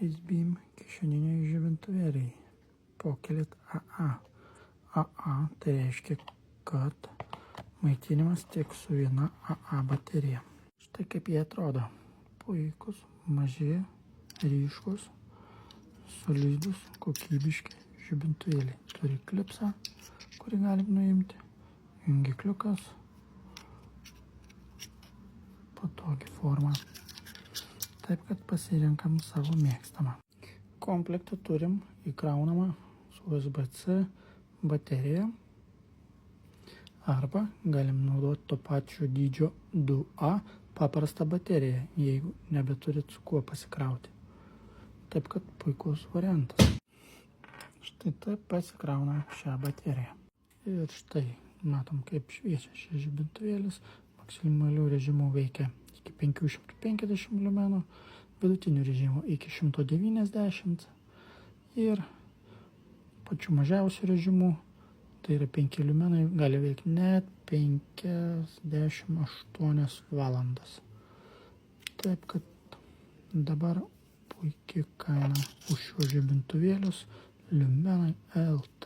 Facebeam kišeniniai žibintuvėliai. Pokelet AA. AA tai reiškia, kad maitinimas tik su viena AA baterija. Štai kaip jie atrodo. Puikus, maži, ryškus, solidus, kokybiški žibintuvėliai. Turi klipsą, kurį galim nuimti. Jungikliukas. Patogi forma. Taip, kad pasirenkam savo mėgstamą. Komplektą turim įkraunamą su USB-C bateriją. Arba galim naudoti to pačio dydžio 2A paprastą bateriją, jeigu nebeturit su kuo pasikrauti. Taip, kad puikus variantas. Štai taip pasikrauna šią bateriją. Ir štai matom, kaip šviečia šis žibintuvėlis. Maksimalių režimų veikia iki 550 liumenų, vidutinių režimų iki 190 ir pačių mažiausių režimų, tai yra 5 liumenai, gali veikti net 58 valandas. Taip, kad dabar puikiai kaina už šios žibintuvėlius Lumenai LT.